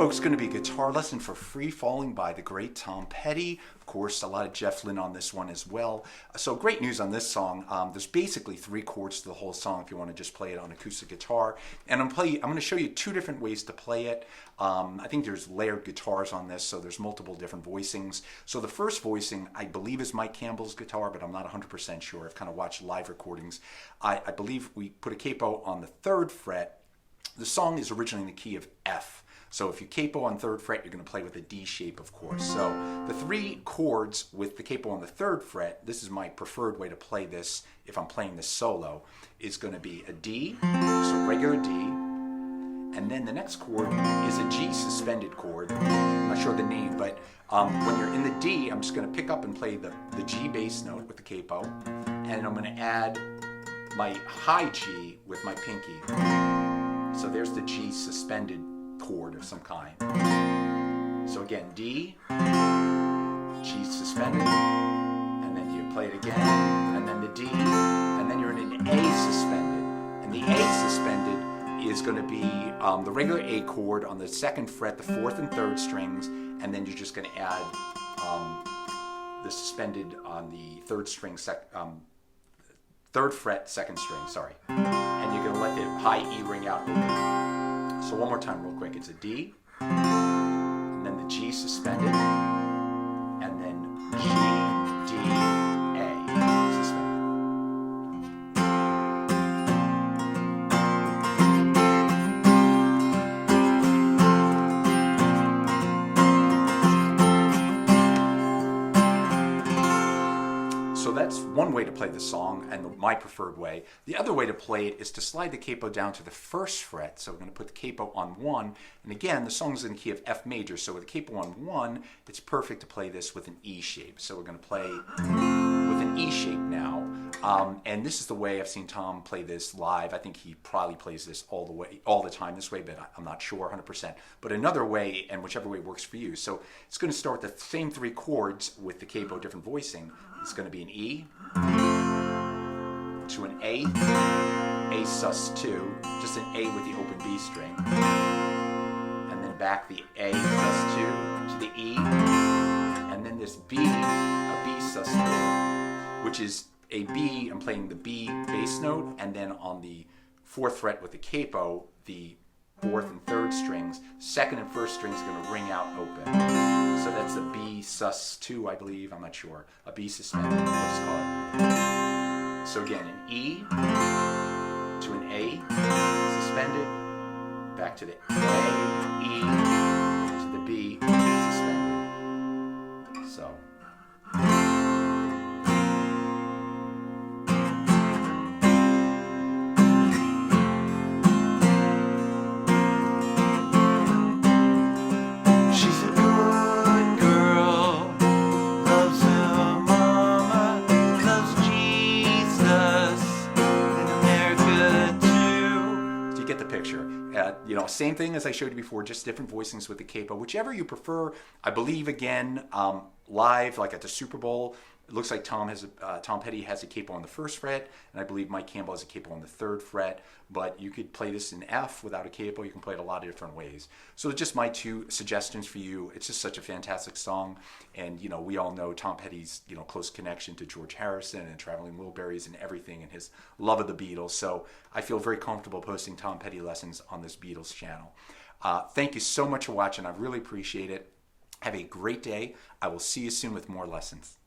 folks, going to be a guitar lesson for Free Falling by the great Tom Petty. Of course, a lot of Jeff Lynne on this one as well. So great news on this song. There's basically 3 chords to the whole song if you want to just play it on acoustic guitar. And I'm going to show you 2 different ways to play it. I think there's layered guitars on this, so there's multiple different voicings. So the first voicing, I believe, is Mike Campbell's guitar, but I'm not 100% sure. I've kind of watched live recordings. I believe we put a capo on the 3rd fret. The song is originally in the key of F. So if you capo on 3rd fret, you're going to play with a D shape, of course. So the 3 chords with the capo on the 3rd fret, this is my preferred way to play this if I'm playing this solo, is going to be a D, so regular D, and then the next chord is a G suspended chord. I'm not sure the name, but when you're in the D, I'm just going to pick up and play the G bass note with the capo, and I'm going to add my high G with my pinky. So there's the G suspended chord of some kind. So again, D, G suspended, and then you play it again, and then the D, and then you're in an A suspended. And the A suspended is going to be the regular A chord on the 2nd fret, the 4th and 3rd strings, and then you're just going to add the suspended on the 3rd string, 3rd fret, 2nd string, sorry. And you're going to let the high E ring out open. So one more time real quick. It's a D, and then the G suspended, and then G, D, A suspended. So that's one way to play the song, and my preferred way. The other way to play it is to slide the capo down to the 1st fret. So we're going to put the capo on 1. And again, the song's in the key of F major. So with the capo on 1, it's perfect to play this with an E shape. So we're going to play with an E shape now. And this is the way I've seen Tom play this live. I think he probably plays this all the time this way, but I'm not sure 100%. But another way, and whichever way works for you. So it's going to start the same 3 chords with the capo, different voicing. It's going to be an E to an A sus2, just an A with the open B string, and then back the A sus2 to the E, and then this B, a B sus3, which is a B, I'm playing the B bass note, and then on the 4th fret with the capo, the 4th and 3rd strings, 2nd and 1st strings are going to ring out open. So that's a B sus2, I believe, I'm not sure. A B suspended, let's call it. So again, an E to an A suspended, back to the A, E to the B suspended. So. Get the picture. Same thing as I showed you before, just different voicings with the capo. Whichever you prefer. I believe, again, live, like at the Super Bowl, it looks like Tom Petty has a capo on the 1st fret, and I believe Mike Campbell has a capo on the 3rd fret. But you could play this in F without a capo. You can play it a lot of different ways. So just my 2 suggestions for you. It's just such a fantastic song, and we all know Tom Petty's close connection to George Harrison and Traveling Wilburys and everything, and his love of the Beatles. So I feel very comfortable posting Tom Petty lessons on this Beatles channel. Thank you so much for watching. I really appreciate it. Have a great day. I will see you soon with more lessons.